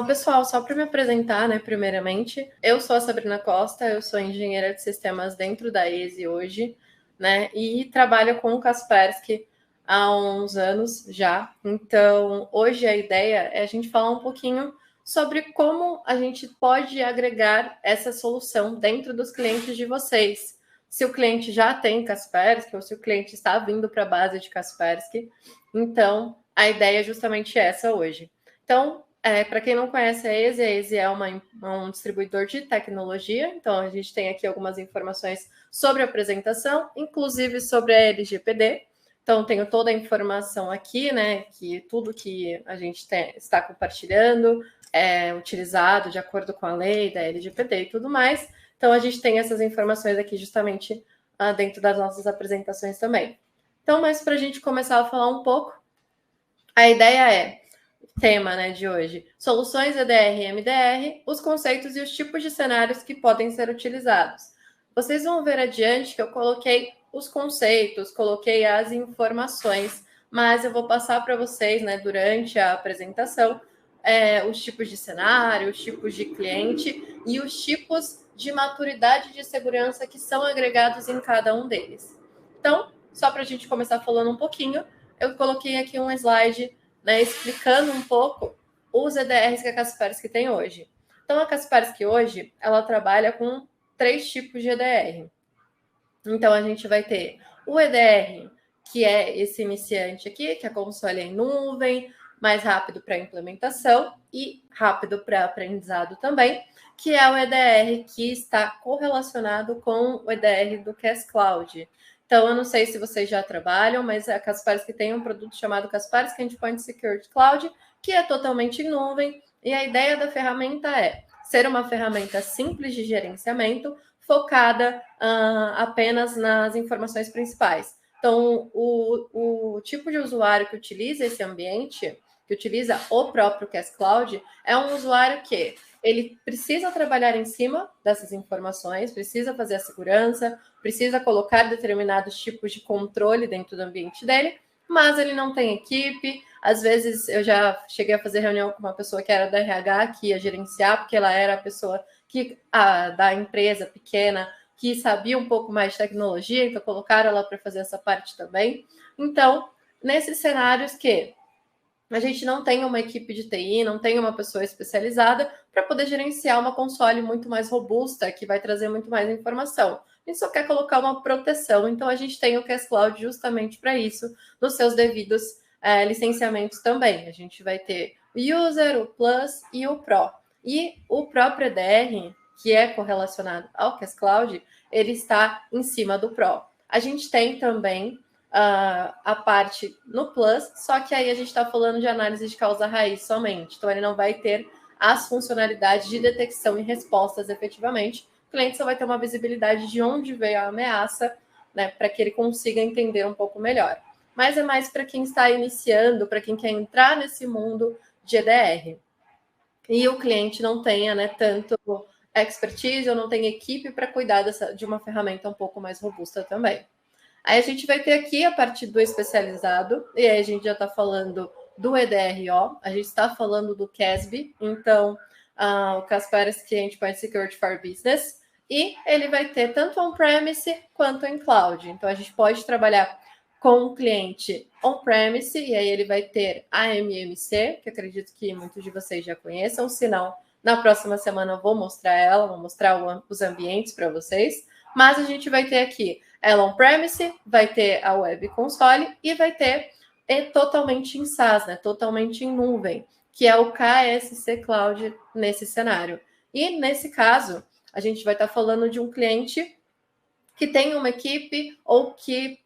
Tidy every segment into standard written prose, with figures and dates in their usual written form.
Pessoal, só para me apresentar, né, primeiramente, eu sou a Sabrina Costa, eu sou engenheira de sistemas dentro da ESE hoje, né, e trabalho com o Kaspersky há uns anos já. Então, hoje a ideia é a gente falar um pouquinho sobre como a gente pode agregar essa solução dentro dos clientes de vocês. Se o cliente já tem Kaspersky ou se o cliente está vindo para a base de Kaspersky. Então, a ideia é justamente essa hoje. Então, para quem não conhece a ESE é um distribuidor de tecnologia, então a gente tem aqui algumas informações sobre a apresentação, inclusive sobre a LGPD. Então, tenho toda a informação aqui, né, que tudo que a gente está compartilhando é utilizado de acordo com a lei da LGPD e tudo mais. Então, a gente tem essas informações aqui justamente dentro das nossas apresentações também. Então, mas para a gente começar a falar um pouco, a ideia é tema, né, de hoje, soluções EDR e MDR, os conceitos e os tipos de cenários que podem ser utilizados. Vocês vão ver adiante que eu coloquei os conceitos, coloquei as informações, mas eu vou passar para vocês, né, durante a apresentação, os tipos de cenário, os tipos de cliente e os tipos de maturidade de segurança que são agregados em cada um deles. Então, só para a gente começar falando um pouquinho, eu coloquei aqui um slide, né, explicando um pouco os EDRs que a Kaspersky tem hoje. Então, a Kaspersky hoje, ela trabalha com 3 tipos de EDR. Então, a gente vai ter o EDR, que é esse iniciante aqui, que é console em nuvem, mais rápido para implementação e rápido para aprendizado também, que é o EDR que está correlacionado com o EDR do CAS Cloud. Então, eu não sei se vocês já trabalham, mas a Kaspersky tem um produto chamado Kaspersky Endpoint Security Cloud, que é totalmente em nuvem, e a ideia da ferramenta é ser uma ferramenta simples de gerenciamento, focada apenas nas informações principais. Então, o tipo de usuário que utiliza esse ambiente, que utiliza o próprio CAS Cloud, é um usuário que ele precisa trabalhar em cima dessas informações, precisa fazer a segurança, precisa colocar determinados tipos de controle dentro do ambiente dele, mas ele não tem equipe. Às vezes, eu já cheguei a fazer reunião com uma pessoa que era da RH, que ia gerenciar, porque ela era a pessoa da empresa pequena, que sabia um pouco mais de tecnologia, então colocaram ela para fazer essa parte também. Então, nesses cenários que a gente não tem uma equipe de TI, não tem uma pessoa especializada para poder gerenciar uma console muito mais robusta, que vai trazer muito mais informação. A gente só quer colocar uma proteção, então a gente tem o CAS Cloud justamente para isso, nos seus devidos licenciamentos também. A gente vai ter o User, o Plus e o Pro. E o próprio EDR, que é correlacionado ao CAS Cloud, ele está em cima do Pro. A gente tem também a parte no Plus, só que aí a gente está falando de análise de causa raiz somente. Então, ele não vai ter as funcionalidades de detecção e respostas efetivamente. O cliente só vai ter uma visibilidade de onde veio a ameaça, né, para que ele consiga entender um pouco melhor. Mas é mais para quem está iniciando, para quem quer entrar nesse mundo de EDR. E o cliente não tenha, né, tanto expertise ou não tem equipe para cuidar de uma ferramenta um pouco mais robusta também. Aí a gente vai ter aqui a parte do especializado, e aí a gente já está falando do EDRO, a gente está falando do CASB, então o Kaspersky Endpoint Security for Business, e ele vai ter tanto on-premise quanto em cloud. Então a gente pode trabalhar com o cliente on-premise, e aí ele vai ter a MMC, que acredito que muitos de vocês já conheçam, se não, na próxima semana eu vou mostrar ela, vou mostrar os ambientes para vocês, mas a gente vai ter aqui ela on-premise, vai ter a web console e vai ter totalmente em SaaS, né? Totalmente em nuvem, que é o KSC Cloud nesse cenário. E nesse caso, a gente vai estar falando de um cliente que tem uma equipe ou que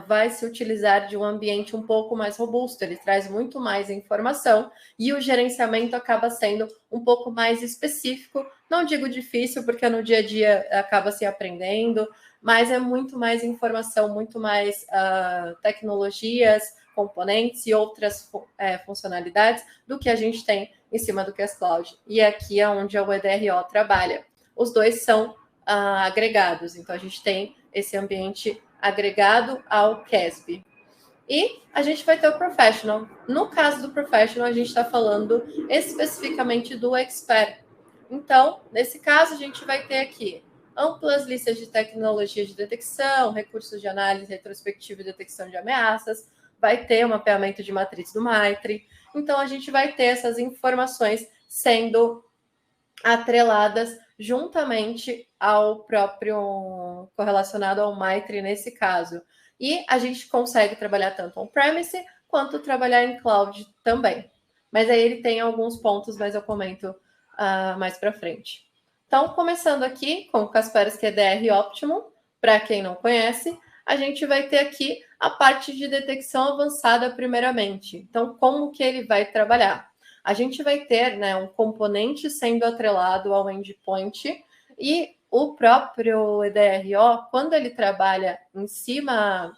vai se utilizar de um ambiente um pouco mais robusto, ele traz muito mais informação e o gerenciamento acaba sendo um pouco mais específico. Não digo difícil, porque no dia a dia acaba se aprendendo, mas é muito mais informação, muito mais tecnologias, componentes e outras funcionalidades do que a gente tem em cima do CAS Cloud. E aqui é onde o EDRO trabalha. Os dois são agregados, então a gente tem esse ambiente agregado ao CASB. E a gente vai ter o Professional. No caso do Professional, a gente está falando especificamente do Expert. Então, nesse caso, a gente vai ter aqui amplas listas de tecnologias de detecção, recursos de análise retrospectiva e detecção de ameaças, vai ter o mapeamento de matriz do MITRE. Então, a gente vai ter essas informações sendo atreladas juntamente ao próprio correlacionado ao MITRE nesse caso. E a gente consegue trabalhar tanto on-premise quanto trabalhar em cloud também. Mas aí ele tem alguns pontos, mas eu comento mais para frente. Então, começando aqui com o Kaspersky EDR Optimum, para quem não conhece, a gente vai ter aqui a parte de detecção avançada primeiramente. Então, como que ele vai trabalhar? A gente vai ter, né, um componente sendo atrelado ao endpoint e o próprio EDRO, quando ele trabalha em cima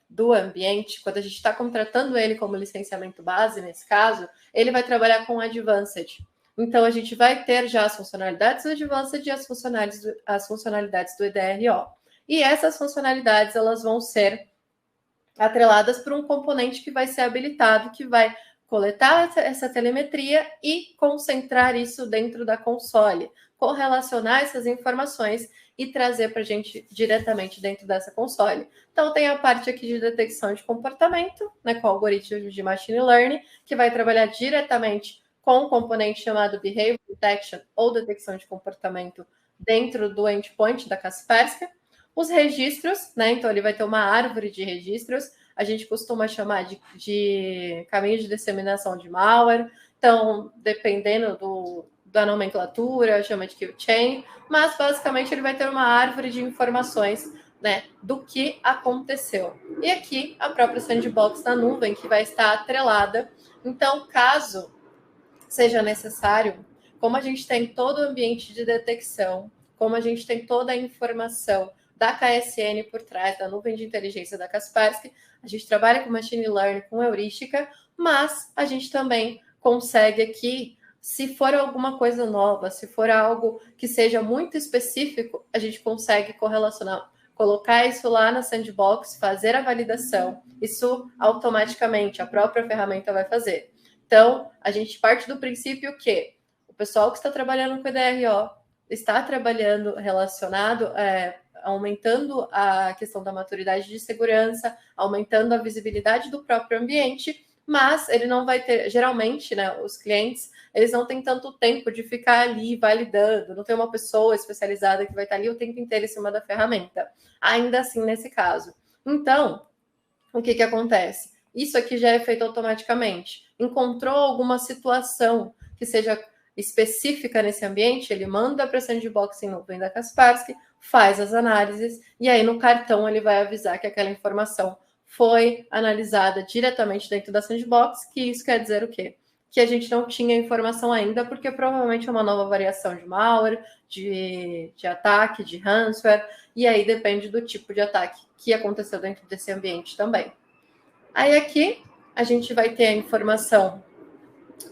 do ambiente, quando a gente está contratando ele como licenciamento base, nesse caso, ele vai trabalhar com Advanced. Então, a gente vai ter já as funcionalidades do Advanced e as funcionalidades do EDRO. E essas funcionalidades, elas vão ser atreladas por um componente que vai ser habilitado, que vai coletar essa telemetria e concentrar isso dentro da console, correlacionar essas informações e trazer para a gente diretamente dentro dessa console. Então, tem a parte aqui de detecção de comportamento, né, com algoritmos de machine learning, que vai trabalhar diretamente com um componente chamado Behavior Detection ou detecção de comportamento dentro do endpoint da Kaspersky. Os registros, né? Então, ele vai ter uma árvore de registros. A gente costuma chamar de caminho de disseminação de malware. Então, dependendo da nomenclatura, chama de kill chain. Mas, basicamente, ele vai ter uma árvore de informações, né, do que aconteceu. E aqui, a própria sandbox na nuvem, que vai estar atrelada. Então, caso seja necessário, como a gente tem todo o ambiente de detecção, como a gente tem toda a informação da KSN por trás, da nuvem de inteligência da Kaspersky, a gente trabalha com machine learning, com heurística, mas a gente também consegue aqui, se for alguma coisa nova, se for algo que seja muito específico, a gente consegue correlacionar, colocar isso lá na sandbox, fazer a validação, isso automaticamente a própria ferramenta vai fazer. Então, a gente parte do princípio que o pessoal que está trabalhando com EDRO está trabalhando relacionado, aumentando a questão da maturidade de segurança, aumentando a visibilidade do próprio ambiente, mas ele não vai ter, geralmente, né, os clientes, eles não têm tanto tempo de ficar ali validando, não tem uma pessoa especializada que vai estar ali o tempo inteiro em cima da ferramenta, ainda assim nesse caso. Então, o que acontece? Isso aqui já é feito automaticamente. Encontrou alguma situação que seja específica nesse ambiente, ele manda para a sandbox em nuvem da Kaspersky, faz as análises e aí no cartão ele vai avisar que aquela informação foi analisada diretamente dentro da sandbox, que isso quer dizer o quê? Que a gente não tinha informação ainda, porque provavelmente é uma nova variação de malware, de ataque, de ransomware, e aí depende do tipo de ataque que aconteceu dentro desse ambiente também. Aí aqui a gente vai ter a informação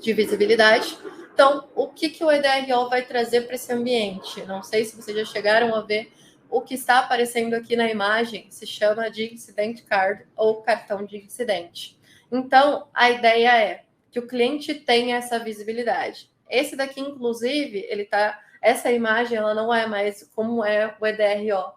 de visibilidade. Então, o que o EDRO vai trazer para esse ambiente? Não sei se vocês já chegaram a ver o que está aparecendo aqui na imagem, se chama de Incident Card ou cartão de incidente. Então, a ideia é que o cliente tenha essa visibilidade. Esse daqui, inclusive, essa imagem ela não é mais como é o EDRO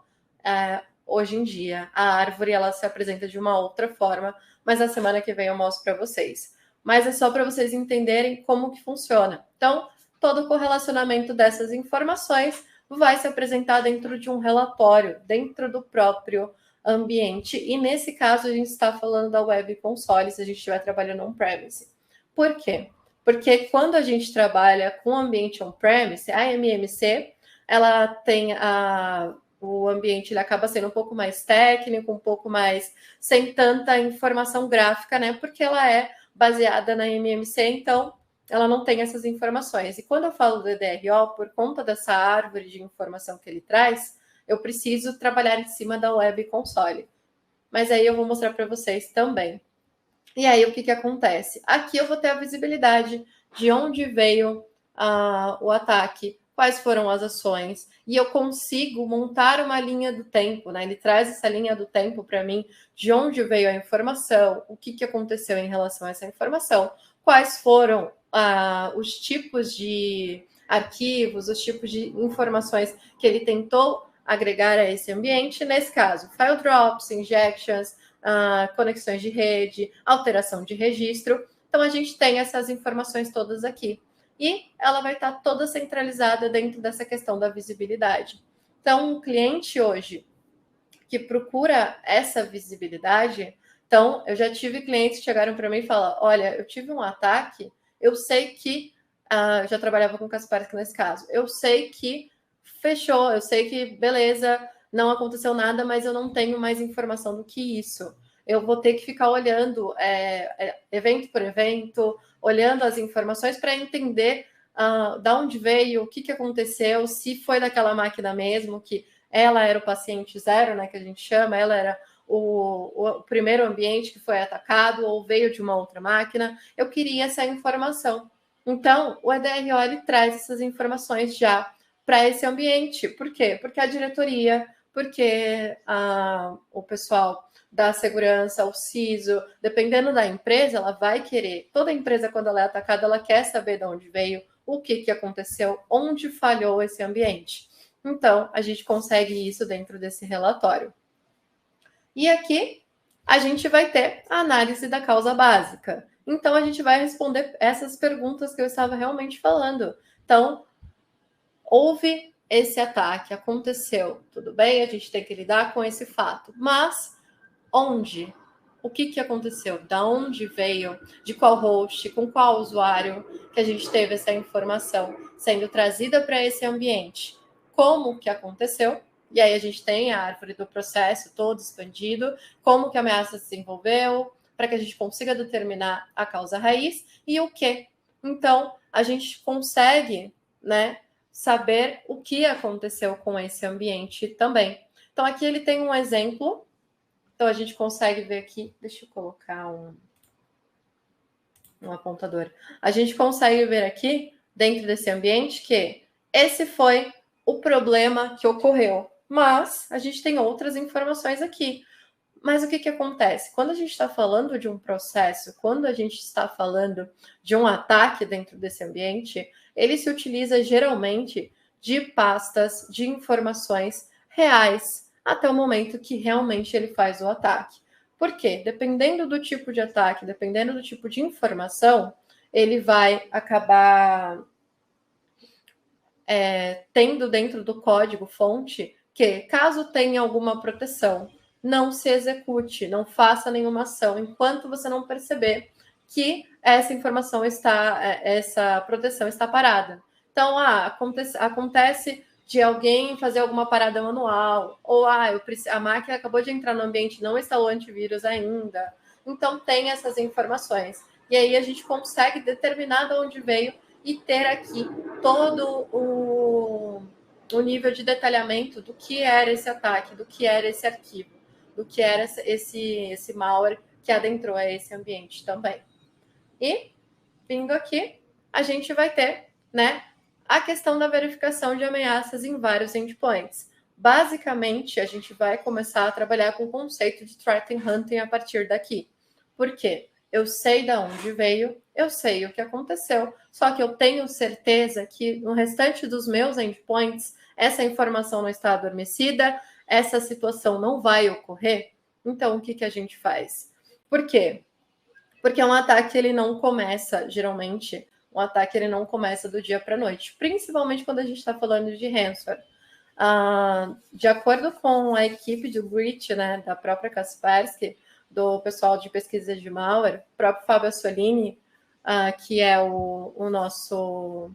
hoje em dia. A árvore ela se apresenta de uma outra forma, mas na semana que vem eu mostro para vocês. Mas é só para vocês entenderem como que funciona. Então, todo o correlacionamento dessas informações vai se apresentar dentro de um relatório, dentro do próprio ambiente. E nesse caso, a gente está falando da Web Console, se a gente estiver trabalhando on-premise. Por quê? Porque quando a gente trabalha com ambiente on-premise, a MMC, ela tem o ambiente ele acaba sendo um pouco mais técnico, um pouco mais sem tanta informação gráfica, né? Porque ela é baseada na MMC, então ela não tem essas informações. E quando eu falo do EDRO, por conta dessa árvore de informação que ele traz, eu preciso trabalhar em cima da Web Console. Mas aí eu vou mostrar para vocês também. E aí o que acontece? Aqui eu vou ter a visibilidade de onde veio o ataque, quais foram as ações, e eu consigo montar uma linha do tempo, né? Ele traz essa linha do tempo para mim, de onde veio a informação, o que aconteceu em relação a essa informação, quais foram os tipos de arquivos, os tipos de informações que ele tentou agregar a esse ambiente. Nesse caso, file drops, injections, conexões de rede, alteração de registro. Então, a gente tem essas informações todas aqui. E ela vai estar toda centralizada dentro dessa questão da visibilidade. Então, um cliente hoje que procura essa visibilidade, então, eu já tive clientes que chegaram para mim e falaram, olha, eu tive um ataque, eu sei que, já trabalhava com Kaspersky nesse caso, eu sei que fechou, eu sei que, beleza, não aconteceu nada, mas eu não tenho mais informação do que isso. Eu vou ter que ficar olhando evento por evento, olhando as informações para entender da onde veio, o que aconteceu, se foi daquela máquina mesmo, que ela era o paciente zero, né, que a gente chama, ela era o primeiro ambiente que foi atacado ou veio de uma outra máquina. Eu queria essa informação. Então, o EDRO ele traz essas informações já para esse ambiente. Por quê? Porque a diretoria, porque o pessoal da segurança, o CISO, dependendo da empresa, ela vai querer. Toda empresa, quando ela é atacada, ela quer saber de onde veio, o que aconteceu, onde falhou esse ambiente. Então, a gente consegue isso dentro desse relatório. E aqui, a gente vai ter a análise da causa básica. Então, a gente vai responder essas perguntas que eu estava realmente falando. Então, houve esse ataque, aconteceu, tudo bem, a gente tem que lidar com esse fato. Mas, onde? O que aconteceu? Da onde veio? De qual host? Com qual usuário que a gente teve essa informação sendo trazida para esse ambiente? Como que aconteceu? E aí a gente tem a árvore do processo todo expandido, como que a ameaça se desenvolveu, para que a gente consiga determinar a causa raiz e o que. Então, a gente consegue, né, saber o que aconteceu com esse ambiente também. Então, aqui ele tem um exemplo. Então, a gente consegue ver aqui. Deixa eu colocar um apontador. A gente consegue ver aqui, dentro desse ambiente, que esse foi o problema que ocorreu. Mas a gente tem outras informações aqui. Mas o que acontece? Quando a gente está falando de um processo, quando a gente está falando de um ataque dentro desse ambiente, ele se utiliza geralmente de pastas de informações reais até o momento que realmente ele faz o ataque. Por quê? Dependendo do tipo de ataque, dependendo do tipo de informação, ele vai acabar tendo dentro do código fonte que, caso tenha alguma proteção, não se execute, não faça nenhuma ação enquanto você não perceber que essa informação essa proteção está parada. Então, acontece de alguém fazer alguma parada manual, ou a máquina acabou de entrar no ambiente, não instalou antivírus ainda. Então, tem essas informações. E aí a gente consegue determinar de onde veio e ter aqui todo o nível de detalhamento do que era esse ataque, do que era esse arquivo, do que era esse malware que adentrou a esse ambiente também. E, vindo aqui, a gente vai ter, né, a questão da verificação de ameaças em vários endpoints. Basicamente, a gente vai começar a trabalhar com o conceito de threat hunting a partir daqui. Por quê? Eu sei de onde veio, eu sei o que aconteceu, só que eu tenho certeza que no restante dos meus endpoints, essa informação não está adormecida, essa situação não vai ocorrer. Então, o que a gente faz? Por quê? Porque um ataque, ele não começa, geralmente, um ataque ele não começa do dia para a noite, principalmente quando a gente está falando de ransomware. De acordo com a equipe do Breach, né, da própria Kaspersky, do pessoal de pesquisa de malware, o próprio Fábio Assolini, que é o nosso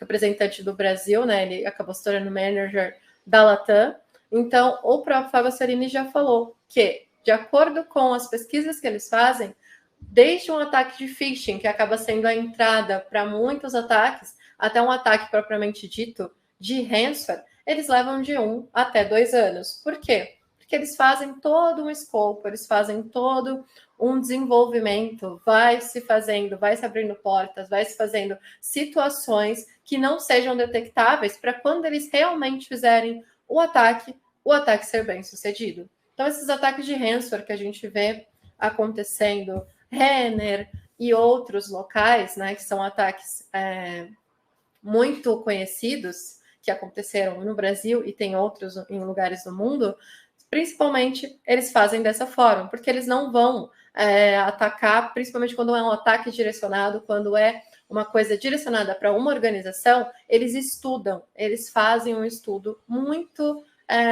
representante do Brasil, né, ele acabou se tornando manager da Latam. Então, o próprio Fábio Assolini já falou que, de acordo com as pesquisas que eles fazem, desde um ataque de phishing, que acaba sendo a entrada para muitos ataques, até um ataque propriamente dito de ransomware, eles levam de 1 até 2 anos. Por quê? Porque eles fazem todo um escopo, eles fazem todo um desenvolvimento, vai se abrindo portas, vai se fazendo situações que não sejam detectáveis para quando eles realmente fizerem o ataque ser bem sucedido. Então, esses ataques de ransomware que a gente vê acontecendo, Renner e outros locais, né, que são ataques muito conhecidos, que aconteceram no Brasil e tem outros em lugares do mundo, principalmente eles fazem dessa forma, porque eles não vão atacar, principalmente quando é um ataque direcionado, quando é uma coisa direcionada para uma organização, eles estudam, eles fazem um estudo muito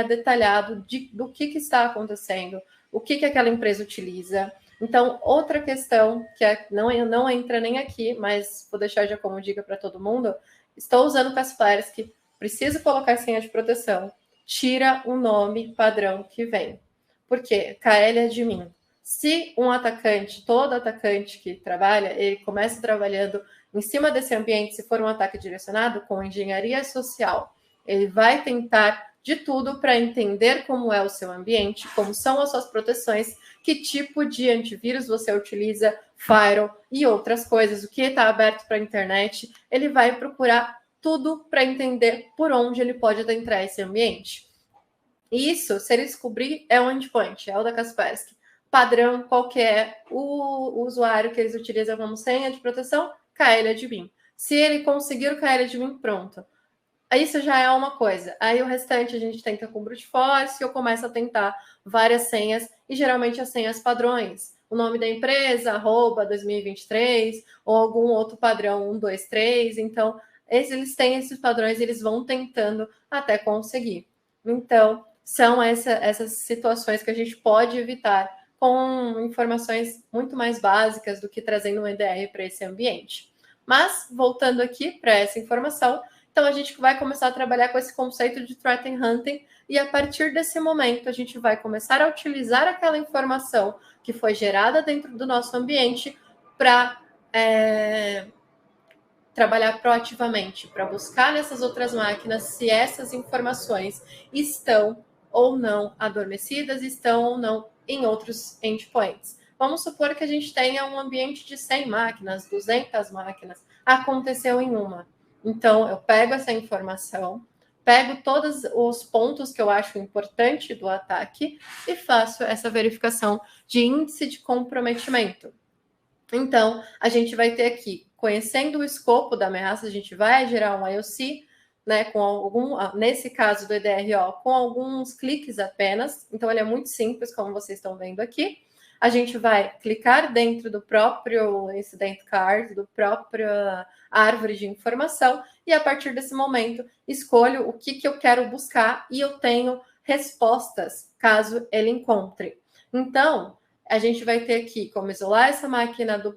detalhado do que está acontecendo, o que aquela empresa utiliza. Então, outra questão que não entra nem aqui, mas vou deixar já como dica para todo mundo, estou usando Kaspersky, preciso colocar senha de proteção, tira o nome padrão que vem. Por quê? KL é de mim. Se um atacante, todo atacante que trabalha, ele começa trabalhando em cima desse ambiente, se for um ataque direcionado com engenharia social, ele vai tentar de tudo para entender como é o seu ambiente, como são as suas proteções, que tipo de antivírus você utiliza, firewall e outras coisas, o que está aberto para a internet, ele vai procurar tudo para entender por onde ele pode adentrar esse ambiente. Isso, se ele descobrir, é um endpoint, é o da Kaspersky. Padrão, qual que é o usuário que eles utilizam como senha de proteção? KLadmin. Se ele conseguir o KLadmin, pronto. Isso já é uma coisa. Aí o restante a gente tenta com brute force, eu começo a tentar várias senhas, e geralmente as senhas padrões. O nome da empresa, @2023, ou algum outro padrão, 1, 2, 3. Então, eles têm esses padrões, eles vão tentando até conseguir. Então, são essas situações que a gente pode evitar com informações muito mais básicas do que trazendo um EDR para esse ambiente. Mas, voltando aqui para essa informação, então a gente vai começar a trabalhar com esse conceito de threat hunting, e a partir desse momento a gente vai começar a utilizar aquela informação que foi gerada dentro do nosso ambiente para trabalhar proativamente, para buscar nessas outras máquinas se essas informações estão ou não adormecidas, estão ou não em outros endpoints. Vamos supor que a gente tenha um ambiente de 100 máquinas, 200 máquinas, aconteceu em uma. Então, eu pego essa informação, pego todos os pontos que eu acho importante do ataque e faço essa verificação de índice de comprometimento. Então, a gente vai ter aqui, conhecendo o escopo da ameaça, a gente vai gerar um IOC, né, nesse caso do EDRO, com alguns cliques apenas. Então, ele é muito simples, como vocês estão vendo aqui. A gente vai clicar dentro do próprio incident card, do próprio árvore de informação, e a partir desse momento, escolho o que eu quero buscar e eu tenho respostas, caso ele encontre. Então, a gente vai ter aqui como isolar essa máquina da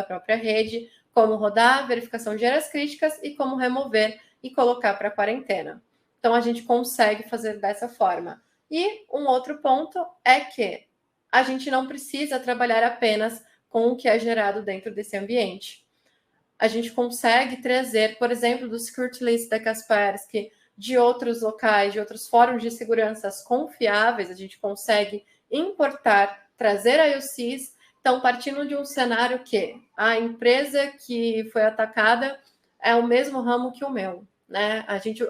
própria rede, como rodar a verificação de áreas críticas e como remover e colocar para quarentena. Então, a gente consegue fazer dessa forma. E um outro ponto é que a gente não precisa trabalhar apenas com o que é gerado dentro desse ambiente. A gente consegue trazer, por exemplo, do Security List da Kaspersky, de outros locais, de outros fóruns de segurança confiáveis, a gente consegue importar, trazer IOCs. Então, partindo de um cenário que a empresa que foi atacada é o mesmo ramo que o meu, né? A gente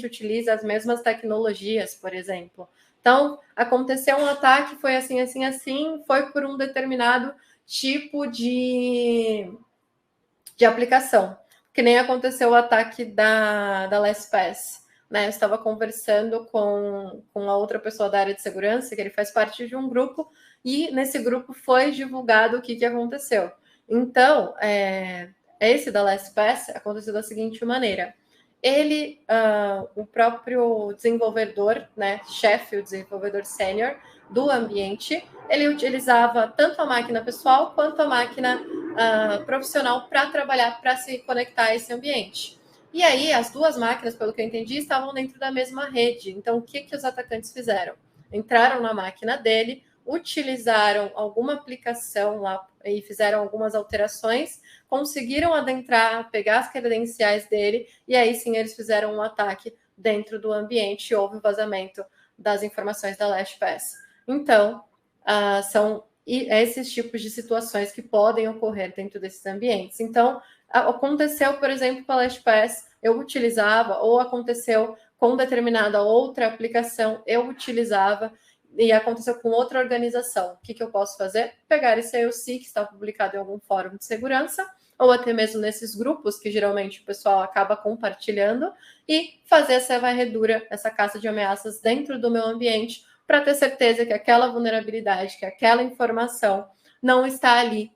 utiliza as mesmas tecnologias, por exemplo. Então, aconteceu um ataque, foi assim, assim, assim, foi por um determinado tipo de aplicação, que nem aconteceu o ataque da LastPass. Né? Eu estava conversando com a outra pessoa da área de segurança, que ele faz parte de um grupo, e nesse grupo foi divulgado o que aconteceu. Então, esse da LastPass aconteceu da seguinte maneira. Ele, o próprio desenvolvedor, né, chefe, o desenvolvedor sênior do ambiente, ele utilizava tanto a máquina pessoal quanto a máquina profissional para trabalhar, para se conectar a esse ambiente. E aí, as duas máquinas, pelo que eu entendi, estavam dentro da mesma rede. Então, o que os atacantes fizeram? Entraram na máquina dele, utilizaram alguma aplicação lá e fizeram algumas alterações, conseguiram adentrar, pegar as credenciais dele, e aí sim eles fizeram um ataque dentro do ambiente e houve o vazamento das informações da LastPass. Então, são esses tipos de situações que podem ocorrer dentro desses ambientes. Então, aconteceu, por exemplo, com a LastPass, eu utilizava, ou aconteceu com determinada outra aplicação, eu utilizava, e aconteceu com outra organização. O que eu posso fazer? Pegar esse IOC que está publicado em algum fórum de segurança, ou até mesmo nesses grupos que geralmente o pessoal acaba compartilhando, e fazer essa varredura, essa caça de ameaças dentro do meu ambiente, para ter certeza que aquela vulnerabilidade, que aquela informação não está ali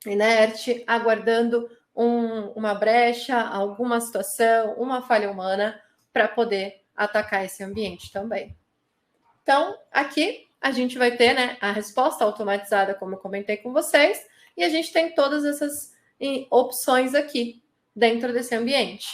inerte, aguardando uma brecha, alguma situação, uma falha humana para poder atacar esse ambiente também. Então, aqui a gente vai ter, né, a resposta automatizada, como eu comentei com vocês, e a gente tem todas essas opções aqui dentro desse ambiente.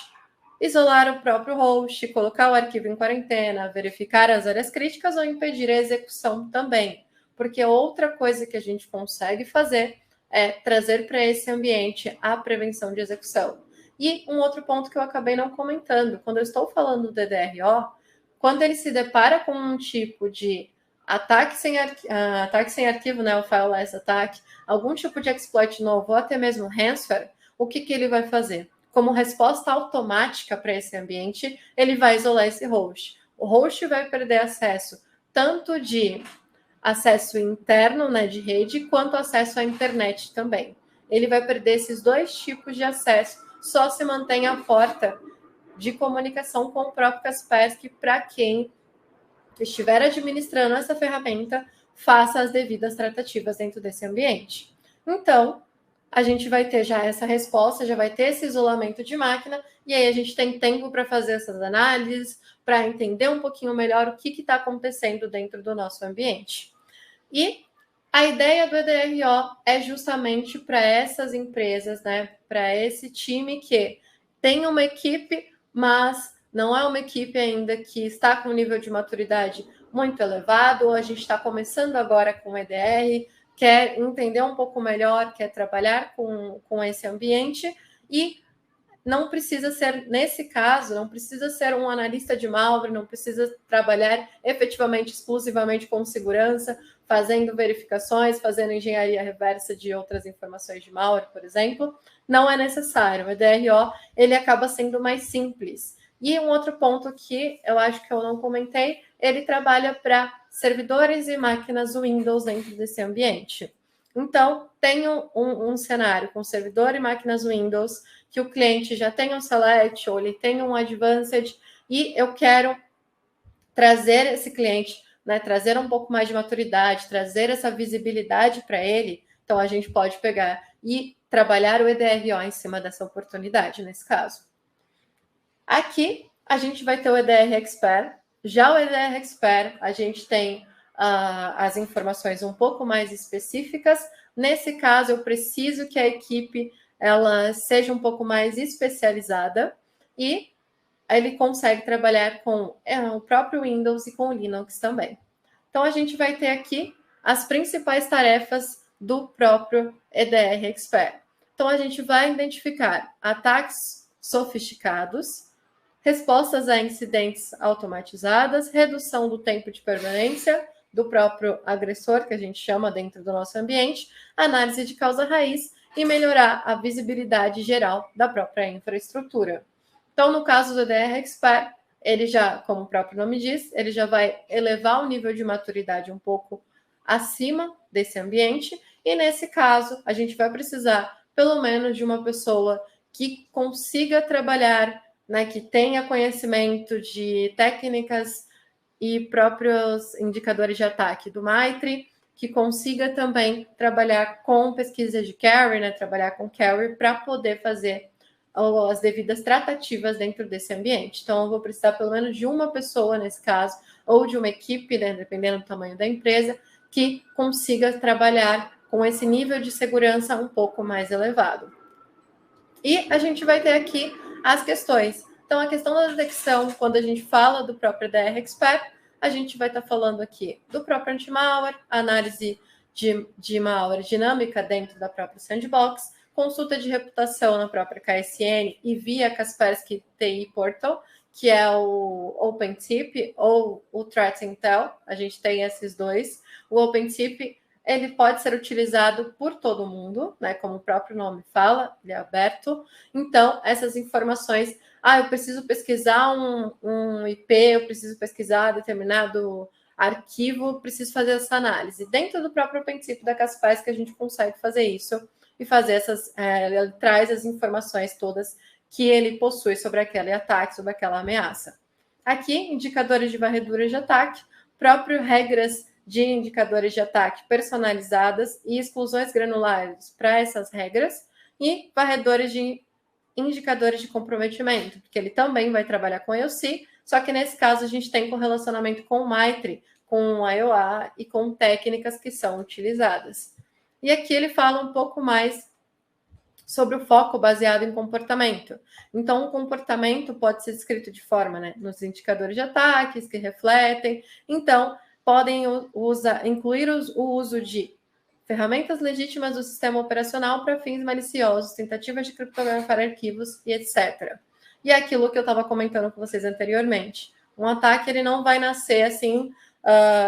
Isolar o próprio host, colocar o arquivo em quarentena, verificar as áreas críticas ou impedir a execução também. Porque outra coisa que a gente consegue fazer é trazer para esse ambiente a prevenção de execução. E um outro ponto que eu acabei não comentando, quando eu estou falando do DDRO, quando ele se depara com um tipo de ataque sem arquivo, né, o fileless attack, algum tipo de exploit novo, ou até mesmo ransomware, o que ele vai fazer? Como resposta automática para esse ambiente, ele vai isolar esse host. O host vai perder acesso tanto de acesso interno, né, de rede, quanto acesso à internet também. Ele vai perder esses dois tipos de acesso, só se mantém a porta de comunicação com o próprio Kaspersky para quem estiver administrando essa ferramenta, faça as devidas tratativas dentro desse ambiente. Então, a gente vai ter já essa resposta, já vai ter esse isolamento de máquina, e aí a gente tem tempo para fazer essas análises, para entender um pouquinho melhor o que está acontecendo dentro do nosso ambiente. E a ideia do EDRO é justamente para essas empresas, né, para esse time que tem uma equipe, mas não é uma equipe ainda que está com um nível de maturidade muito elevado, ou a gente está começando agora com o EDR, quer entender um pouco melhor, quer trabalhar com esse ambiente, e não precisa ser, nesse caso, não precisa ser um analista de malware, não precisa trabalhar efetivamente, exclusivamente com segurança, fazendo verificações, fazendo engenharia reversa de outras informações de malware, por exemplo. Não é necessário. O EDRO, ele acaba sendo mais simples. E um outro ponto que eu acho que eu não comentei, ele trabalha para servidores e máquinas Windows dentro desse ambiente. Então, tem um cenário com servidor e máquinas Windows, que o cliente já tem um Select ou ele tem um Advanced, e eu quero trazer esse cliente, né, trazer um pouco mais de maturidade, trazer essa visibilidade para ele. Então, a gente pode pegar e trabalhar o EDRO em cima dessa oportunidade, nesse caso. Aqui, a gente vai ter o EDR Expert. Já o EDR Expert, a gente tem as informações um pouco mais específicas. Nesse caso, eu preciso que a equipe ela seja um pouco mais especializada, e ele consegue trabalhar com o próprio Windows e com o Linux também. Então, a gente vai ter aqui as principais tarefas do próprio EDR Expert. Então, a gente vai identificar ataques sofisticados, respostas a incidentes automatizadas, redução do tempo de permanência do próprio agressor, que a gente chama dentro do nosso ambiente, análise de causa raiz e melhorar a visibilidade geral da própria infraestrutura. Então, no caso do EDR Expert, ele já, como o próprio nome diz, ele já vai elevar o nível de maturidade um pouco acima desse ambiente, e nesse caso, a gente vai precisar, pelo menos, de uma pessoa que consiga trabalhar, né, que tenha conhecimento de técnicas e próprios indicadores de ataque do MITRE, que consiga também trabalhar com pesquisa de carry, né, trabalhar com carry para poder fazer as devidas tratativas dentro desse ambiente. Então, eu vou precisar pelo menos de uma pessoa nesse caso, ou de uma equipe, né, dependendo do tamanho da empresa, que consiga trabalhar com esse nível de segurança um pouco mais elevado. E a gente vai ter aqui as questões. Então, a questão da detecção, quando a gente fala do próprio EDR Expert, a gente vai estar falando aqui do próprio anti-malware, análise de malware dinâmica dentro da própria sandbox, consulta de reputação na própria KSN e via Kaspersky TI Portal, que é o OpenTip ou o Threat Intel. A gente tem esses dois. O OpenTip ele pode ser utilizado por todo mundo, né? Como o próprio nome fala, ele é aberto. Então, essas informações, eu preciso pesquisar um IP, eu preciso pesquisar determinado arquivo, preciso fazer essa análise. Dentro do próprio princípio da Kaspersky, a gente consegue fazer isso e fazer ele traz as informações todas que ele possui sobre aquele ataque, sobre aquela ameaça. Aqui, indicadores de varredura de ataque, próprio regras de indicadores de ataque personalizadas e exclusões granulares para essas regras, e varredores de indicadores de comprometimento, porque ele também vai trabalhar com IOC, só que nesse caso a gente tem correlacionamento com o MITRE, com o IOA e com técnicas que são utilizadas. E aqui ele fala um pouco mais sobre o foco baseado em comportamento. Então, o comportamento pode ser descrito de forma, nos indicadores de ataques que refletem. Então, podem incluir o uso de ferramentas legítimas do sistema operacional para fins maliciosos, tentativas de criptografar arquivos e etc. E é aquilo que eu estava comentando com vocês anteriormente. Um ataque, ele não vai nascer assim,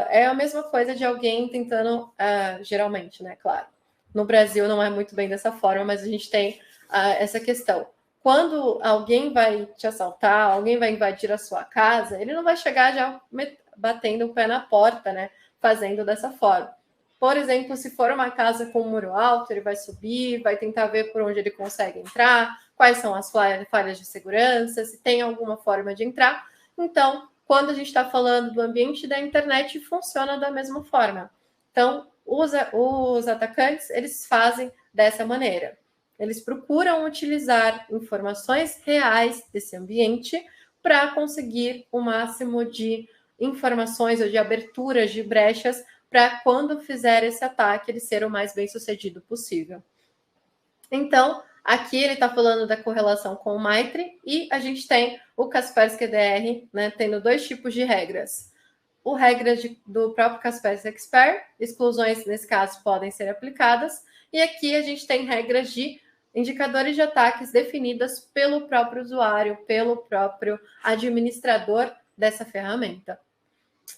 é a mesma coisa de alguém tentando, geralmente, claro. No Brasil não é muito bem dessa forma, mas a gente tem essa questão. Quando alguém vai te assaltar, alguém vai invadir a sua casa, ele não vai chegar já batendo o pé na porta, fazendo dessa forma. Por exemplo, se for uma casa com um muro alto, ele vai subir, vai tentar ver por onde ele consegue entrar, quais são as falhas de segurança, se tem alguma forma de entrar. Então, quando a gente está falando do ambiente da internet, funciona da mesma forma. Então, os atacantes, eles fazem dessa maneira. Eles procuram utilizar informações reais desse ambiente para conseguir o máximo de informações ou de aberturas de brechas para quando fizer esse ataque, ele ser o mais bem sucedido possível. Então, aqui ele está falando da correlação com o MITRE e a gente tem o Kaspersky EDR, tendo dois tipos de regras. O regra do próprio Kaspersky Expert, exclusões nesse caso podem ser aplicadas, e aqui a gente tem regras de indicadores de ataques definidas pelo próprio usuário, pelo próprio administrador dessa ferramenta.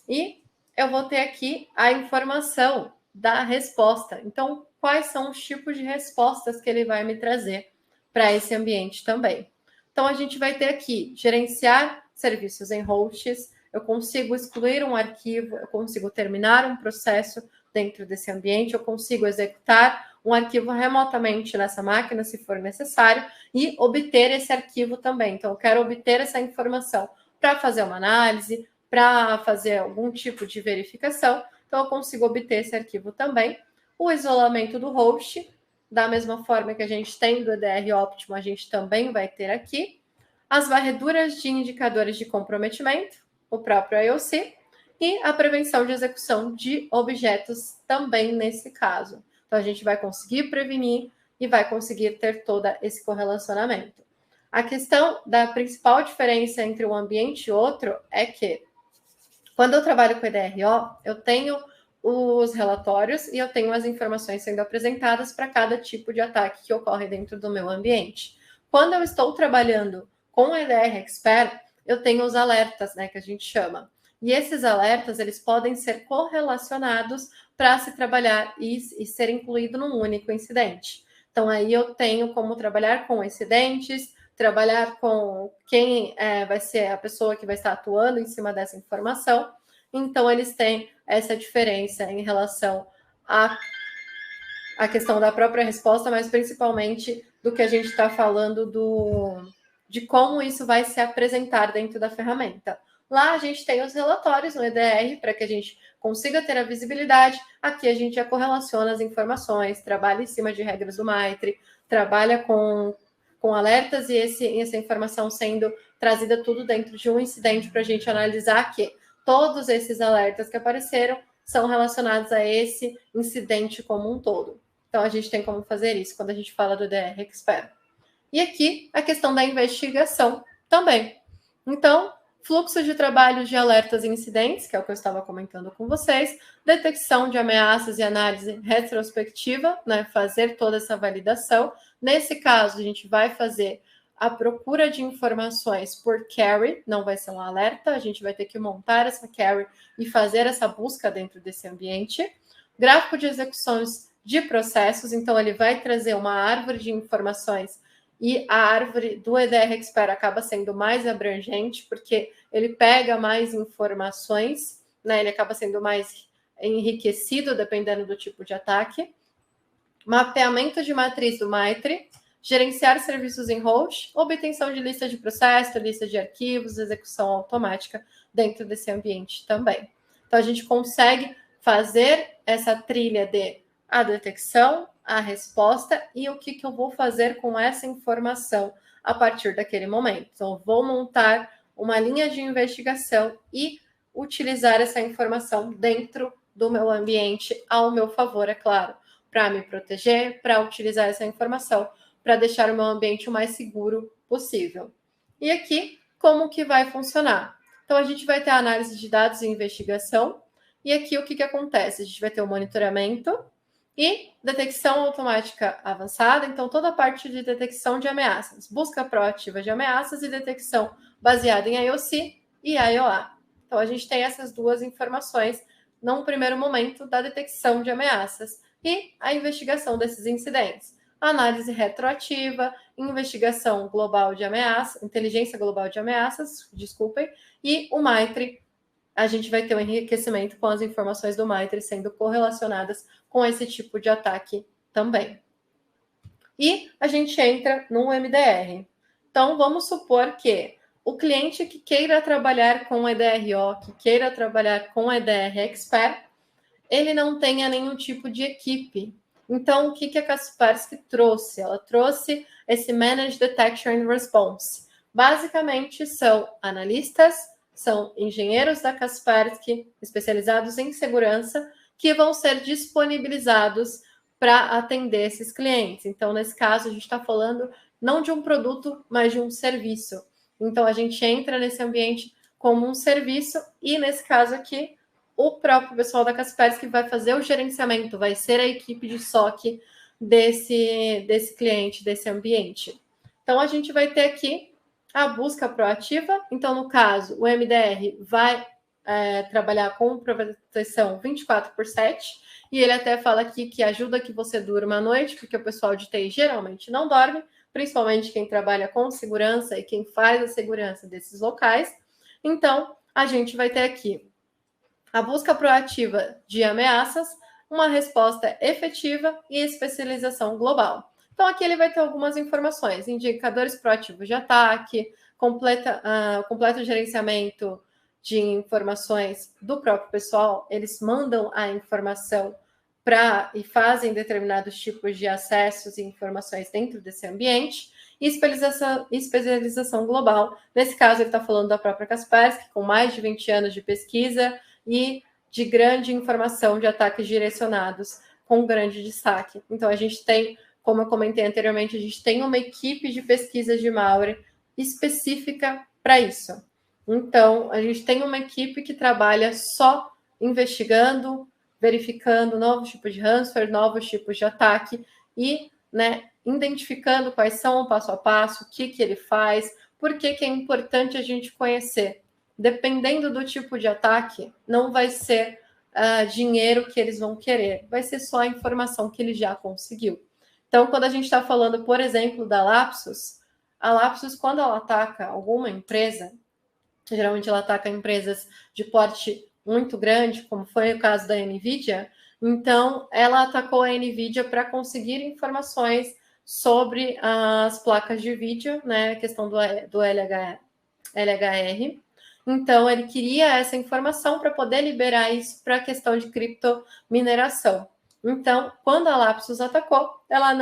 E eu vou ter aqui a informação da resposta. Então, quais são os tipos de respostas que ele vai me trazer para esse ambiente também? Então, a gente vai ter aqui gerenciar serviços em hosts, eu consigo excluir um arquivo, eu consigo terminar um processo dentro desse ambiente, eu consigo executar um arquivo remotamente nessa máquina, se for necessário, e obter esse arquivo também. Então, eu quero obter essa informação para fazer uma análise, para fazer algum tipo de verificação, então eu consigo obter esse arquivo também. O isolamento do host, da mesma forma que a gente tem do EDR óptimo, a gente também vai ter aqui. As varreduras de indicadores de comprometimento, o próprio IOC, e a prevenção de execução de objetos também nesse caso. Então, a gente vai conseguir prevenir e vai conseguir ter todo esse correlacionamento. A questão da principal diferença entre um ambiente e outro é que, quando eu trabalho com EDRO, eu tenho os relatórios e eu tenho as informações sendo apresentadas para cada tipo de ataque que ocorre dentro do meu ambiente. Quando eu estou trabalhando com o EDR Expert, eu tenho os alertas, que a gente chama. E esses alertas, eles podem ser correlacionados para se trabalhar e ser incluído num único incidente. Então, aí eu tenho como trabalhar com incidentes, trabalhar com quem vai ser a pessoa que vai estar atuando em cima dessa informação. Então, eles têm essa diferença em relação à questão da própria resposta, mas principalmente do que a gente está falando de como isso vai se apresentar dentro da ferramenta. Lá a gente tem os relatórios no EDR para que a gente consiga ter a visibilidade. Aqui a gente já correlaciona as informações, trabalha em cima de regras do MITRE, trabalha com alertas e essa informação sendo trazida tudo dentro de um incidente para a gente analisar que todos esses alertas que apareceram são relacionados a esse incidente como um todo. Então, a gente tem como fazer isso quando a gente fala do EDR Expert. E aqui, a questão da investigação também. Então, fluxo de trabalho de alertas e incidentes, que é o que eu estava comentando com vocês, detecção de ameaças e análise retrospectiva, fazer toda essa validação. Nesse caso, a gente vai fazer a procura de informações por query, não vai ser um alerta, a gente vai ter que montar essa query e fazer essa busca dentro desse ambiente. gráfico de execuções de processos, então ele vai trazer uma árvore de informações e a árvore do EDR Expert acaba sendo mais abrangente, porque ele pega mais informações, né? Ele acaba sendo mais enriquecido dependendo do tipo de ataque. Mapeamento de matriz do MITRE, gerenciar serviços em host, obtenção de lista de processo, lista de arquivos, execução automática dentro desse ambiente também. Então, a gente consegue fazer essa trilha de a detecção, a resposta e o que eu vou fazer com essa informação a partir daquele momento. Então, eu vou montar uma linha de investigação e utilizar essa informação dentro do meu ambiente ao meu favor, é claro, para me proteger, para utilizar essa informação, para deixar o meu ambiente o mais seguro possível. E aqui, como que vai funcionar? Então, a gente vai ter a análise de dados e investigação, e aqui o que acontece? A gente vai ter o monitoramento e detecção automática avançada, então toda a parte de detecção de ameaças, busca proativa de ameaças e detecção baseada em IOC e IOA. Então, a gente tem essas duas informações num primeiro momento da detecção de ameaças e a investigação desses incidentes. Análise retroativa, investigação global de ameaças, inteligência global de ameaças, desculpem, e o MITRE, a gente vai ter um enriquecimento com as informações do MITRE sendo correlacionadas com esse tipo de ataque também. E a gente entra no MDR. Então, vamos supor que o cliente que queira trabalhar com EDRO, que queira trabalhar com EDR Expert, ele não tenha nenhum tipo de equipe. Então, o que a Kaspersky trouxe? Ela trouxe esse Managed Detection and Response. Basicamente, são analistas, são engenheiros da Kaspersky, especializados em segurança, que vão ser disponibilizados para atender esses clientes. Então, nesse caso, a gente está falando não de um produto, mas de um serviço. Então, a gente entra nesse ambiente como um serviço e, nesse caso aqui, o próprio pessoal da Kaspersky vai fazer o gerenciamento, vai ser a equipe de SOC desse cliente, desse ambiente. Então, a gente vai ter aqui a busca proativa. Então, no caso, o MDR vai trabalhar com proteção 24/7, e ele até fala aqui que ajuda que você durma à noite, porque o pessoal de TI geralmente não dorme, principalmente quem trabalha com segurança e quem faz a segurança desses locais. Então, a gente vai ter aqui a busca proativa de ameaças, uma resposta efetiva e especialização global. Então, aqui ele vai ter algumas informações, indicadores proativos de ataque, completo gerenciamento de informações do próprio pessoal, eles mandam a informação e fazem determinados tipos de acessos e informações dentro desse ambiente, e especialização global. Nesse caso, ele está falando da própria Kaspersky, com mais de 20 anos de pesquisa e de grande informação de ataques direcionados, com grande destaque. Então, a gente tem, como eu comentei anteriormente, a gente tem uma equipe de pesquisa de malware específica para isso. Então, a gente tem uma equipe que trabalha só investigando, verificando novos tipos de ransomware, novos tipos de ataque e, identificando quais são o passo a passo, o que ele faz, por que é importante a gente conhecer. Dependendo do tipo de ataque, não vai ser dinheiro que eles vão querer, vai ser só a informação que ele já conseguiu. Então, quando a gente está falando, por exemplo, da Lapsus, a Lapsus, quando ela ataca alguma empresa, geralmente ela ataca empresas de porte muito grande, como foi o caso da NVIDIA, então ela atacou a NVIDIA para conseguir informações sobre as placas de vídeo, a questão do LHR. Então, ele queria essa informação para poder liberar isso para a questão de criptomineração. Então, quando a Lapsus atacou, ela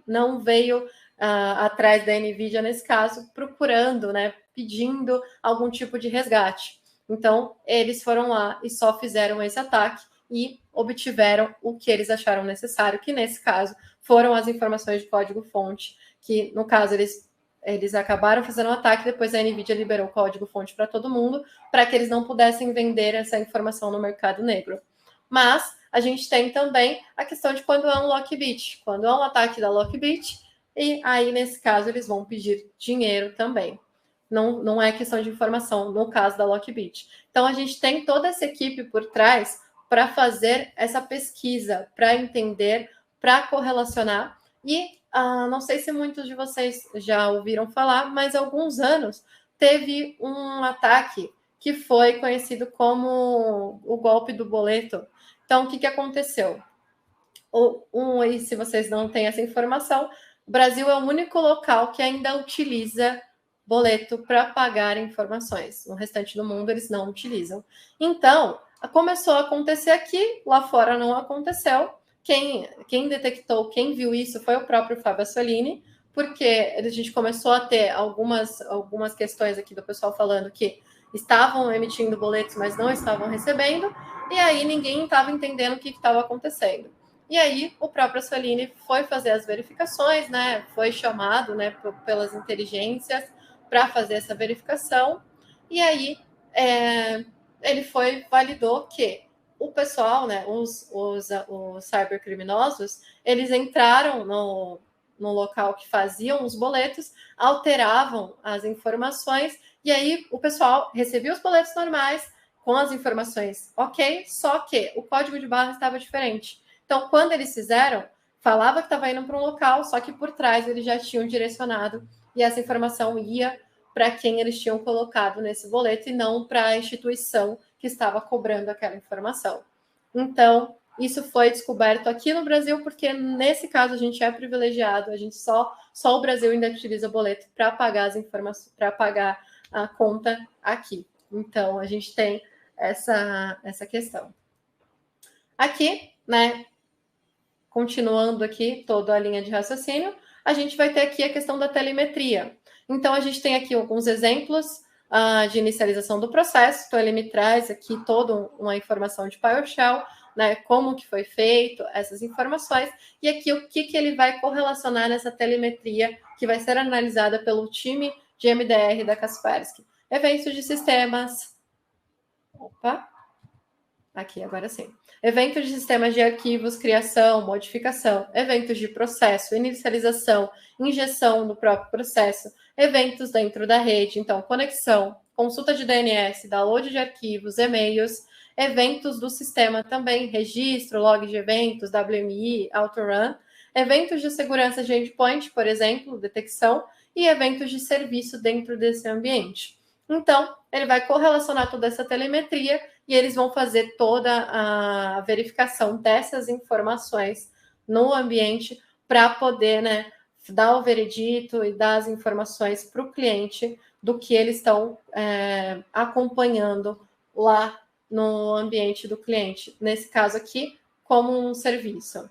não veio atrás da NVIDIA, nesse caso, procurando, pedindo algum tipo de resgate. Então, eles foram lá e só fizeram esse ataque e obtiveram o que eles acharam necessário, que nesse caso foram as informações de código-fonte, que no caso eles acabaram fazendo um ataque, depois a NVIDIA liberou o código-fonte para todo mundo, para que eles não pudessem vender essa informação no mercado negro. Mas a gente tem também a questão de quando é um lockbit, quando é um ataque da lockbit, e aí, nesse caso, eles vão pedir dinheiro também. Não é questão de informação, no caso da lockbit. Então, a gente tem toda essa equipe por trás para fazer essa pesquisa, para entender, para correlacionar. E não sei se muitos de vocês já ouviram falar, mas há alguns anos teve um ataque que foi conhecido como o golpe do boleto. Então, o que aconteceu? E se vocês não têm essa informação, o Brasil é o único local que ainda utiliza boleto para pagar informações. No restante do mundo, eles não utilizam. Então, começou a acontecer aqui, lá fora não aconteceu. Quem detectou, quem viu isso foi o próprio Fábio Assolini, porque a gente começou a ter algumas questões aqui do pessoal falando que estavam emitindo boletos, mas não estavam recebendo, e aí ninguém estava entendendo o que estava acontecendo. E aí o próprio Assolini foi fazer as verificações, né? Foi chamado, né, pelas inteligências para fazer essa verificação. E aí ele validou que o pessoal, né, os cybercriminosos, eles entraram no local que faziam os boletos, alteravam as informações, e aí o pessoal recebia os boletos normais com as informações ok, só que o código de barra estava diferente. Então, quando eles fizeram, falava que estava indo para um local, só que por trás eles já tinham direcionado e essa informação ia para quem eles tinham colocado nesse boleto e não para a instituição que estava cobrando aquela informação. Então, isso foi descoberto aqui no Brasil, porque nesse caso a gente é privilegiado, a gente só o Brasil ainda utiliza boleto para pagar as informações, para pagar a conta aqui. Então, a gente tem essa questão. Aqui, né, continuando aqui toda a linha de raciocínio, a gente vai ter aqui a questão da telemetria. Então, a gente tem aqui alguns exemplos de inicialização do processo. Então, ele me traz aqui toda uma informação de PowerShell, né, como que foi feito, essas informações, e aqui o que ele vai correlacionar nessa telemetria que vai ser analisada pelo time de MDR da Kaspersky. Eventos de sistemas. Opa! Aqui, agora sim. Eventos de sistemas de arquivos, criação, modificação, eventos de processo, inicialização, injeção no próprio processo, eventos dentro da rede, então, conexão, consulta de DNS, download de arquivos, e-mails, eventos do sistema também, registro, log de eventos, WMI, autorun, eventos de segurança de endpoint, por exemplo, detecção, e eventos de serviço dentro desse ambiente. Então, ele vai correlacionar toda essa telemetria e eles vão fazer toda a verificação dessas informações no ambiente para poder, né, dar o veredito e dar as informações para o cliente do que eles estão acompanhando lá no ambiente do cliente. Nesse caso aqui, como um serviço.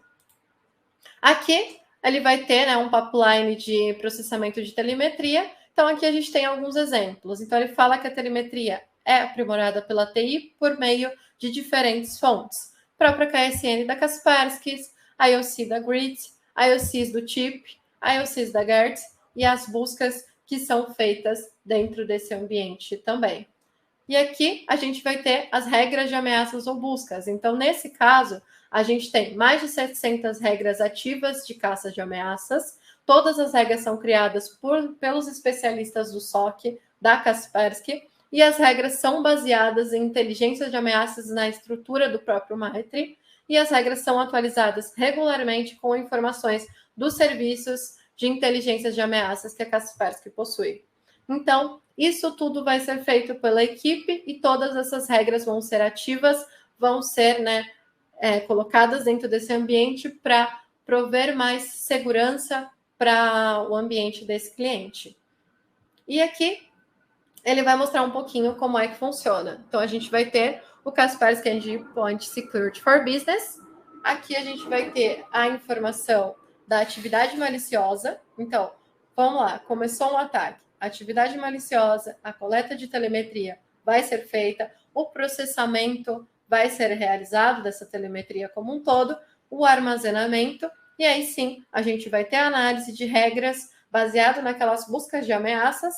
Aqui, ele vai ter, né, um pipeline de processamento de telemetria. Então, aqui a gente tem alguns exemplos. Então, ele fala que a telemetria é aprimorada pela TI por meio de diferentes fontes. Própria KSN da Kaspersky, IOC da Grid, IOCs do Chip, IOCs da Gertz e as buscas que são feitas dentro desse ambiente também. E aqui a gente vai ter as regras de ameaças ou buscas. Então, nesse caso, a gente tem mais de 700 regras ativas de caça de ameaças. Todas as regras são criadas pelos especialistas do SOC da Kaspersky e as regras são baseadas em inteligência de ameaças na estrutura do próprio MITRE e as regras são atualizadas regularmente com informações dos serviços de inteligência de ameaças que a Kaspersky possui. Então, isso tudo vai ser feito pela equipe e todas essas regras vão ser ativas, vão ser, né, colocadas dentro desse ambiente para prover mais segurança para o ambiente desse cliente. E aqui ele vai mostrar um pouquinho como é que funciona. Então, a gente vai ter o Kaspersky Endpoint Security for Business. Aqui a gente vai ter a informação da atividade maliciosa. Então, vamos lá, começou um ataque. Atividade maliciosa, a coleta de telemetria vai ser feita, o processamento vai ser realizado dessa telemetria como um todo, o armazenamento, e aí sim a gente vai ter a análise de regras baseado naquelas buscas de ameaças.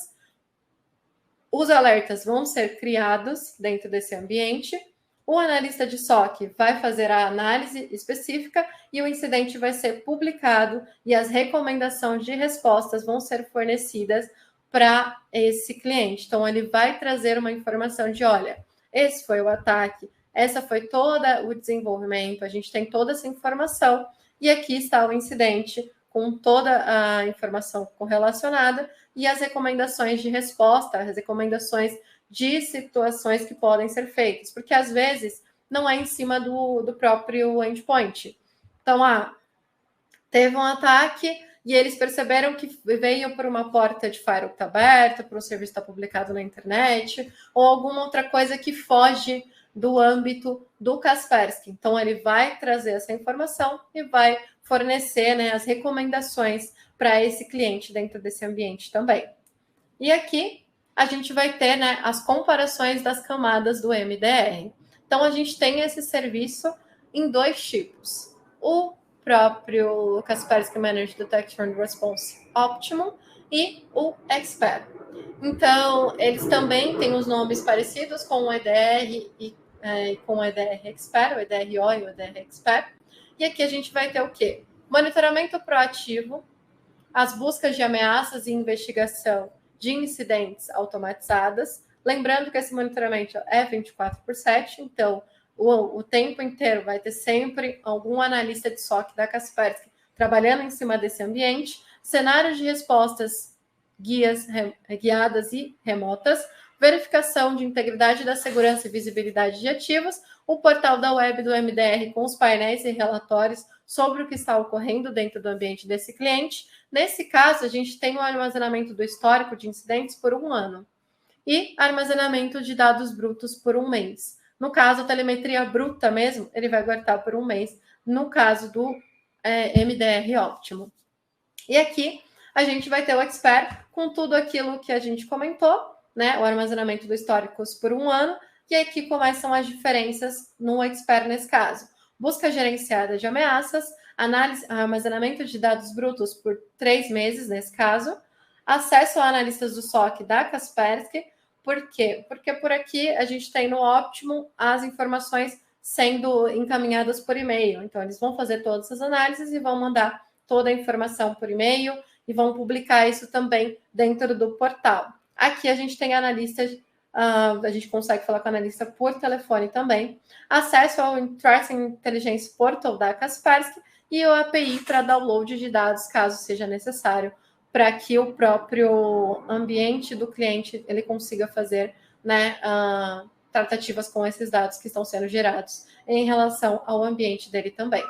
Os alertas vão ser criados dentro desse ambiente, o analista de SOC vai fazer a análise específica e o incidente vai ser publicado e as recomendações de respostas vão ser fornecidas para esse cliente. Então, ele vai trazer uma informação de, olha, esse foi o ataque, essa foi toda o desenvolvimento, a gente tem toda essa informação, e aqui está o incidente com toda a informação correlacionada e as recomendações de resposta, as recomendações de situações que podem ser feitas, porque às vezes não é em cima do próprio endpoint. Então, teve um ataque e eles perceberam que veio por uma porta de firewall que está aberta, por um serviço que está publicado na internet, ou alguma outra coisa que foge do âmbito do Kaspersky. Então, ele vai trazer essa informação e vai fornecer, né, as recomendações para esse cliente dentro desse ambiente também. E aqui a gente vai ter, né, as comparações das camadas do MDR. Então, a gente tem esse serviço em 2 tipos. O próprio Kaspersky Managed Detection and Response Optimum e o Expert. Então, eles também têm os nomes parecidos com o EDR e com o EDR Expert, o EDRO e o EDR Expert. E aqui a gente vai ter o quê? Monitoramento proativo, as buscas de ameaças e investigação de incidentes automatizadas. Lembrando que esse monitoramento é 24/7, então o tempo inteiro vai ter sempre algum analista de SOC da Kaspersky trabalhando em cima desse ambiente, cenários de respostas guiadas e remotas, verificação de integridade da segurança e visibilidade de ativos, o portal da web do MDR com os painéis e relatórios sobre o que está ocorrendo dentro do ambiente desse cliente. Nesse caso, a gente tem o armazenamento do histórico de incidentes por 1 ano e armazenamento de dados brutos por 1 mês. No caso, a telemetria bruta mesmo, ele vai guardar por 1 mês, no caso do MDR óptimo. E aqui a gente vai ter o Expert com tudo aquilo que a gente comentou, né? O armazenamento do históricos por 1 ano, e aqui começam as diferenças no Expert nesse caso. Busca gerenciada de ameaças, análise, armazenamento de dados brutos por 3 meses, nesse caso, acesso a analistas do SOC da Kaspersky. Por quê? Porque por aqui a gente tem no Optimum as informações sendo encaminhadas por e-mail. Então, eles vão fazer todas as análises e vão mandar toda a informação por e-mail e vão publicar isso também dentro do portal. Aqui a gente tem analistas, a gente consegue falar com o analista por telefone também, acesso ao Threat Intelligence Portal da Kaspersky e o API para download de dados, caso seja necessário, para que o próprio ambiente do cliente ele consiga fazer, né, tratativas com esses dados que estão sendo gerados em relação ao ambiente dele também.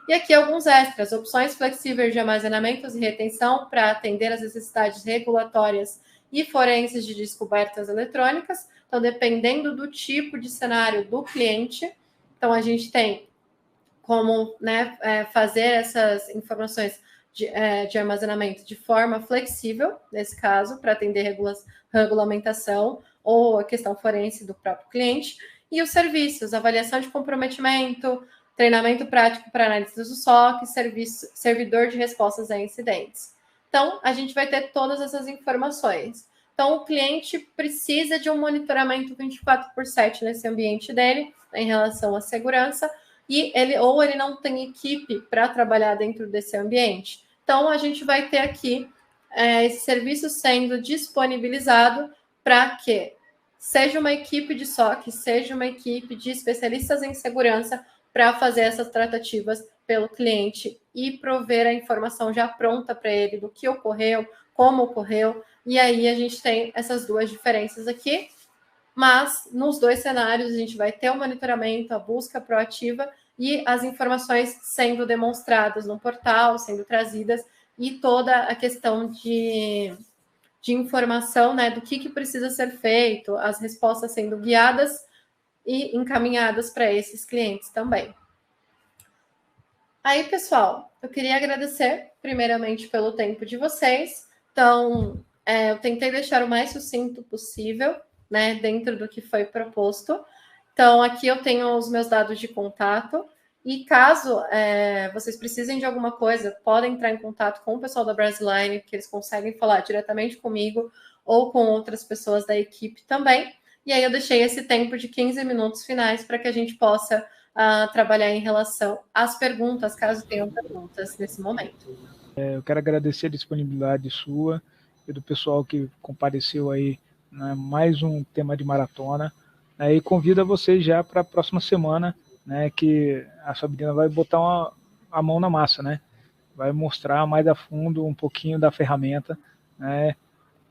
E aqui alguns extras, opções flexíveis de armazenamentos e retenção para atender às necessidades regulatórias e forenses de descobertas eletrônicas. Então, dependendo do tipo de cenário do cliente, então a gente tem como, né, fazer essas informações de armazenamento de forma flexível, nesse caso, para atender regulamentação ou a questão forense do próprio cliente. E os serviços, avaliação de comprometimento, treinamento prático para analistas do SOC, servidor de respostas a incidentes. Então, a gente vai ter todas essas informações. Então, o cliente precisa de um monitoramento 24/7 nesse ambiente dele, em relação à segurança, e ele não tem equipe para trabalhar dentro desse ambiente. Então, a gente vai ter aqui esse serviço sendo disponibilizado para que seja uma equipe de SOC, seja uma equipe de especialistas em segurança para fazer essas tratativas pelo cliente e prover a informação já pronta para ele do que ocorreu, como ocorreu. E aí a gente tem essas 2 diferenças aqui, mas nos 2 cenários a gente vai ter o monitoramento, a busca proativa e as informações sendo demonstradas no portal, sendo trazidas, e toda a questão de informação, né, do que precisa ser feito, as respostas sendo guiadas e encaminhadas para esses clientes também. Aí, pessoal, eu queria agradecer primeiramente pelo tempo de vocês. Então, eu tentei deixar o mais sucinto possível, né, dentro do que foi proposto. Então, aqui eu tenho os meus dados de contato. E caso vocês precisem de alguma coisa, podem entrar em contato com o pessoal da Brasline, que eles conseguem falar diretamente comigo ou com outras pessoas da equipe também. E aí eu deixei esse tempo de 15 minutos finais para que a gente possa trabalhar em relação às perguntas, caso tenham perguntas nesse momento. Eu quero agradecer a disponibilidade sua e do pessoal que compareceu aí, né, mais um tema de maratona. E convido a vocês já para a próxima semana, né, que a Sabrina vai botar a mão na massa, né? Vai mostrar mais a fundo um pouquinho da ferramenta, né?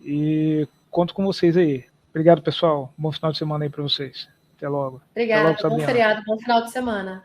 E conto com vocês aí. Obrigado, pessoal. Bom final de semana aí para vocês. Até logo. Até logo, Obrigada, bom Sabrina. feriado, bom final de semana.